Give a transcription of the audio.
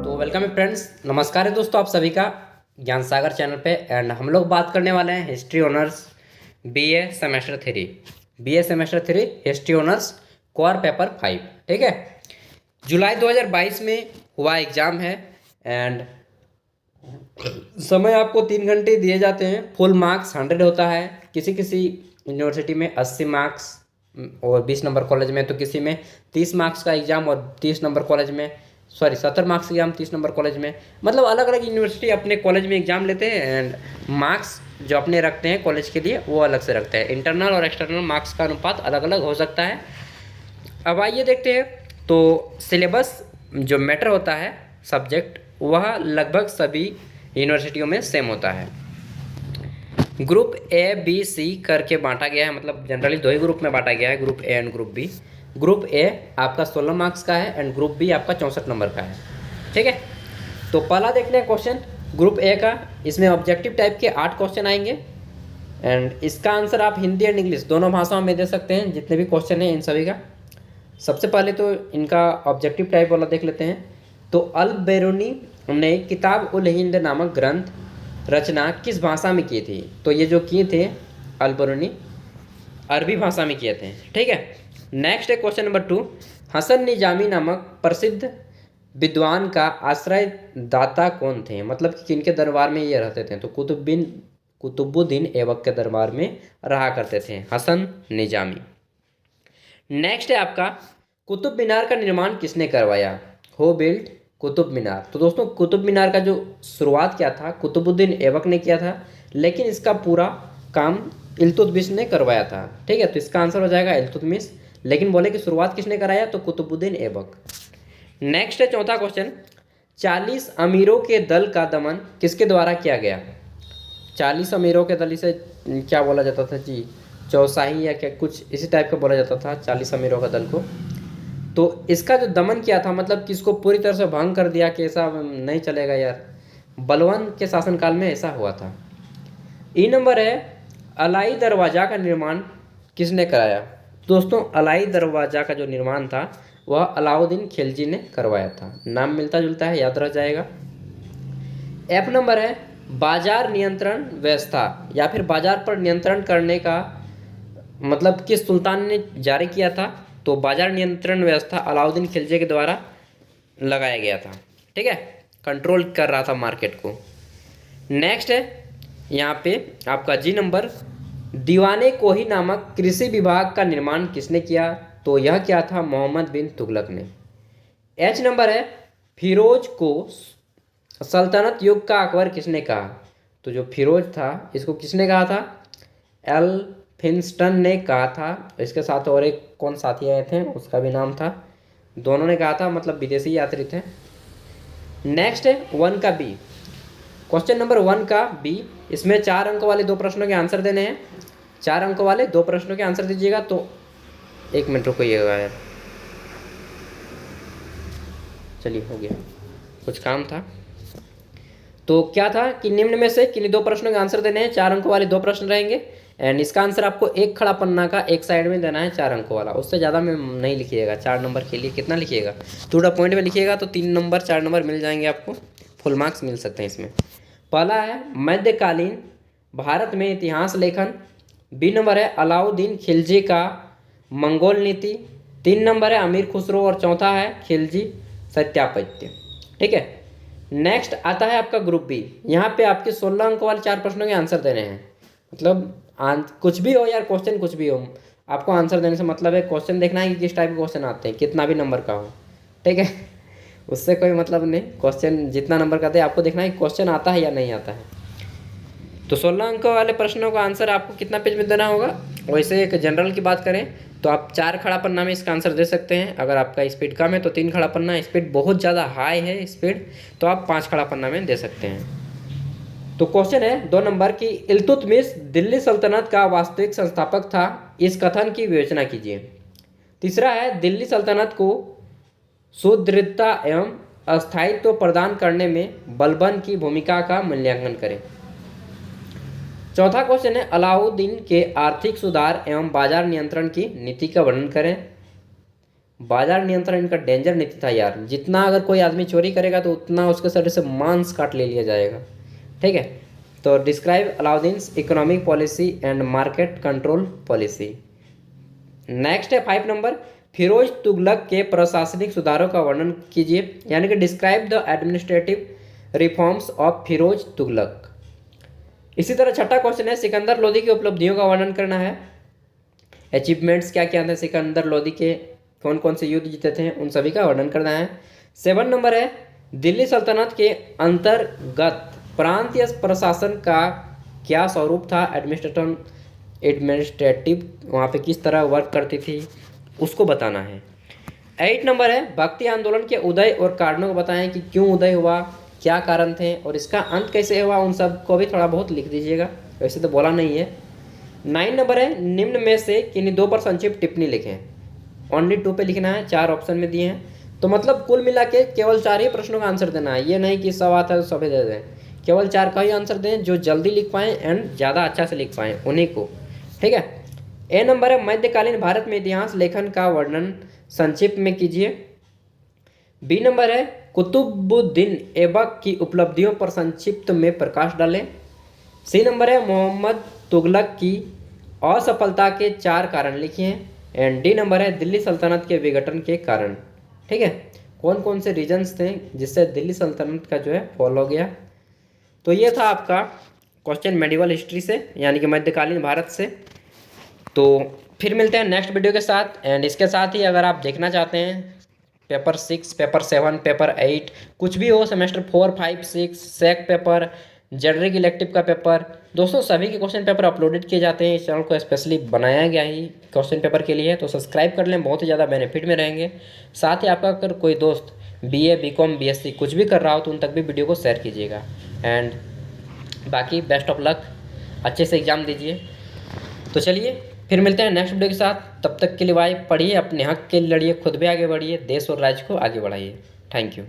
तो वेलकम है फ्रेंड्स, नमस्कार है दोस्तों आप सभी का ज्ञान सागर चैनल पे। एंड हम लोग बात करने वाले हैं history honours B A semester 3 history honours core paper 5। ठीक है, जुलाई 2022 में हुआ एग्ज़ाम है। एंड समय आपको 3 घंटे दिए जाते हैं। फुल मार्क्स 100 होता है। किसी किसी यूनिवर्सिटी में 80 मार्क्स और 20 नंबर कॉलेज में, तो किसी में 30 मार्क्स का एग्ज़ाम और 30 नंबर कॉलेज में, sorry 70 marks exam 30 number college में। मतलब अलग अलग यूनिवर्सिटी अपने कॉलेज में एग्ज़ाम लेते हैं एंड मार्क्स जो अपने रखते हैं कॉलेज के लिए वो अलग से रखते हैं। इंटरनल और एक्सटर्नल मार्क्स का अनुपात अलग अलग हो सकता है। अब आइए देखते हैं। तो सिलेबस जो मैटर होता है सब्जेक्ट, वह लगभग सभी यूनिवर्सिटियों में सेम होता है। ग्रुप ए बी सी करके बांटा गया है, मतलब जनरली 2 ही ग्रुप में बांटा गया है, group A and group B. Group A आपका 16 मार्क्स का है एंड ग्रुप बी आपका 64 नंबर का है। ठीक है, तो पहला देखते हैं क्वेश्चन ग्रुप ए का। इसमें ऑब्जेक्टिव टाइप के 8 क्वेश्चन आएंगे एंड इसका आंसर आप हिंदी एंड इंग्लिश दोनों भाषाओं में दे सकते हैं, जितने भी क्वेश्चन हैं इन सभी का। सबसे पहले तो इनका ऑब्जेक्टिव टाइप वाला देख लेते हैं। तो अल बेरूनी ने किताब उल हिंद नामक ग्रंथ रचना किस भाषा में की थी? तो ये जो किए थे अल बेरूनी अरबी भाषा में किए थे। ठीक है, नेक्स्ट है क्वेश्चन नंबर 2। हसन निजामी नामक प्रसिद्ध विद्वान का आश्रय दाता कौन थे? मतलब कि किनके दरबार में ये रहते थे? तो कुतुबुद्दीन ऐबक के दरबार में रहा करते थे हसन निजामी। नेक्स्ट है आपका कुतुब मीनार का निर्माण किसने करवाया? हो बिल्ट कुतुब मीनार। तो दोस्तों कुतुब मीनार का जो शुरुआत किया था कुतुबुद्दीन ऐबक ने किया था, लेकिन इसका पूरा काम इल्तुतमिश ने करवाया था। ठीक है, तो इसका आंसर हो जाएगा इल्तुतमिश। लेकिन बोले कि शुरुआत किसने कराया? तो कुतुबुद्दीन ऐबक। नेक्स्ट है चौथा क्वेश्चन। 40 अमीरों के दल का दमन किसके द्वारा किया गया? 40 अमीरों के दल, इसे क्या बोला जाता था जी? चौसाही या क्या कुछ इसी टाइप का बोला जाता था 40 अमीरों का दल को। तो इसका जो दमन किया था, मतलब कि इसको पूरी तरह से भंग कर दिया कि ऐसा नहीं चलेगा यार। बलवान के शासनकाल में ऐसा हुआ था। ई नंबर है अलाई दरवाज़ा का निर्माण किसने कराया? दोस्तों अलाई दरवाज़ा का जो निर्माण था वह अलाउद्दीन खिलजी ने करवाया था। नाम मिलता जुलता है, याद रह जाएगा। एफ नंबर है बाजार नियंत्रण व्यवस्था या फिर बाजार पर नियंत्रण करने का मतलब किस सुल्तान ने जारी किया था? तो बाजार नियंत्रण व्यवस्था अलाउद्दीन खिलजी के द्वारा लगाया गया था। ठीक है, कंट्रोल कर रहा था मार्केट को। नेक्स्ट है यहाँ पे आपका जी नंबर, दीवाने कोही नामक कृषि विभाग का निर्माण किसने किया? तो यह क्या था? मोहम्मद बिन तुगलक ने। एच नंबर है फिरोज को सल्तनत युग का अकबर किसने कहा? तो जो फिरोज था इसको किसने कहा था? एल्फिंस्टन ने कहा था। इसके साथ और एक कौन साथी आए थे उसका भी नाम था, दोनों ने कहा था, मतलब विदेशी यात्री थे। नेक्स्ट है 1 का बी, क्वेश्चन नंबर 1 का बी। इसमें 4 अंक वाले 2 प्रश्नों के आंसर देने हैं। 4 अंक वाले 2 प्रश्नों के आंसर दीजिएगा। तो 1 मिनट रुकिएगा यार, चलिए हो गया, कुछ काम था। तो क्या था कि निम्न में से किन्हीं 2 प्रश्नों के आंसर देने हैं। 4 अंक वाले 2 प्रश्न रहेंगे एंड इसका आंसर आपको एक खड़ा पन्ना का एक साइड में देना है 4 अंक वाला, उससे ज़्यादा में नहीं लिखिएगा। 4 नंबर के लिए कितना लिखिएगा? 2 पॉइंट में लिखिएगा तो 3 नंबर 4 नंबर मिल जाएंगे आपको, फुल मार्क्स मिल सकते हैं इसमें। पहला है मध्यकालीन भारत में इतिहास लेखन। बी नंबर है अलाउद्दीन खिलजी का मंगोल नीति। 3 नंबर है अमीर खुसरो और चौथा है खिलजी सत्यापत्य। ठीक है, नेक्स्ट आता है आपका ग्रुप बी। यहाँ पे आपके 16 अंक वाले 4 प्रश्नों के आंसर देने हैं। मतलब कुछ भी हो यार, क्वेश्चन कुछ भी हो, आपको आंसर देने से मतलब है क्वेश्चन देखना है कि किस टाइप के क्वेश्चन आते हैं, कितना भी नंबर का हो। ठीक है, उससे कोई मतलब नहीं, क्वेश्चन जितना नंबर का दे आपको देखना है कि क्वेश्चन आता है या नहीं आता है। तो 16 अंक वाले प्रश्नों का आंसर आपको कितना पेज में देना होगा? वैसे एक जनरल की बात करें तो आप 4 खड़ा पन्ना में इसका आंसर दे सकते हैं। अगर आपका स्पीड कम है तो 3 खड़ा पन्ना, स्पीड बहुत ज़्यादा हाई है स्पीड तो आप 5 खड़ा पन्ना में दे सकते हैं। तो क्वेश्चन है 2 नंबर की इल्तुतमिश दिल्ली सल्तनत का वास्तविक संस्थापक था, इस कथन की विवेचना कीजिए। तीसरा है दिल्ली सल्तनत को सुदृढ़ता एवं अस्थायित्व प्रदान करने में बलबन की भूमिका का मूल्यांकन करें। चौथा क्वेश्चन है अलाउद्दीन के आर्थिक सुधार एवं बाजार नियंत्रण की नीति का वर्णन करें। बाजार नियंत्रण इनका डेंजर नीति था यार, जितना अगर कोई आदमी चोरी करेगा तो उतना उसके शरीर से मांस काट ले लिया जाएगा। ठीक है, तो describe Alauddin's economic policy and market control policy. Next है 5 नंबर, फिरोज तुगलक के प्रशासनिक सुधारों का वर्णन कीजिए, यानी कि describe the administrative reforms of Firoz Tughlaq. इसी तरह छठा क्वेश्चन है, सिकंदर लोदी की उपलब्धियों का वर्णन करना है। अचीवमेंट्स क्या क्या थे सिकंदर लोदी के, कौन कौन से युद्ध जीते थे, उन सभी का वर्णन करना है। 7 नंबर है, दिल्ली सल्तनत के अंतर्गत प्रांतीय प्रशासन का क्या स्वरूप था, एडमिनिस्ट्रेटिव वहाँ पे किस तरह वर्क करती थी, उसको बताना है। 8 नंबर है, भक्ति आंदोलन के उदय और कारणों को बताएं कि क्यों उदय हुआ, क्या कारण थे और इसका अंत कैसे हुआ, उन सब को भी थोड़ा बहुत लिख दीजिएगा, वैसे तो बोला नहीं है। 9 नंबर है, निम्न में से किन्हीं 2 पर संक्षिप्त टिप्पणी लिखें। ओनली 2 पे लिखना है, 4 ऑप्शन में दिए हैं, तो मतलब कुल मिला के केवल 4 ही प्रश्नों का आंसर देना है, ये नहीं कि सब आता है तो सभी दे दें, केवल 4 का ही आंसर दें, जो जल्दी लिख पाएँ एंड ज़्यादा अच्छा से लिख पाएँ उन्हीं को। ठीक है। ए नंबर है, मध्यकालीन भारत में इतिहास लेखन का वर्णन संक्षिप्त में कीजिए। बी नंबर है, कुतुबुद्दीन ऐबक की उपलब्धियों पर संक्षिप्त में प्रकाश डालें। सी नंबर है, मोहम्मद तुगलक की असफलता के 4 कारण लिखिए। एंड डी नंबर है, दिल्ली सल्तनत के विघटन के कारण। ठीक है, कौन कौन से रीजन्स थे जिससे दिल्ली सल्तनत का जो है फॉल हो गया। तो ये था आपका क्वेश्चन मेडिवल हिस्ट्री से, यानी कि मध्यकालीन भारत से। तो फिर मिलते हैं नेक्स्ट वीडियो के साथ। एंड इसके साथ ही अगर आप देखना चाहते हैं पेपर 6, पेपर 7, पेपर 8 कुछ भी हो, सेमेस्टर 4, 5, 6, सेक पेपर, जनरल इलेक्टिव का पेपर, दोस्तों सभी के क्वेश्चन पेपर अपलोडेड किए जाते हैं। इस चैनल को स्पेशली बनाया गया ही क्वेश्चन पेपर के लिए, तो सब्सक्राइब कर लें, बहुत ही ज़्यादा बेनिफिट में रहेंगे। साथ ही आपका अगर कोई दोस्त BA, BCom, BSc कुछ भी कर रहा हो तो उन तक भी वीडियो को शेयर कीजिएगा। एंड बाकी बेस्ट ऑफ लक, अच्छे से एग्ज़ाम दीजिए। तो चलिए फिर मिलते हैं नेक्स्ट वीडियो के साथ, तब तक के लिए बाय। पढ़िए, अपने हक के लिए लड़िए, खुद भी आगे बढ़िए, देश और राज्य को आगे बढ़ाइए। Thank you.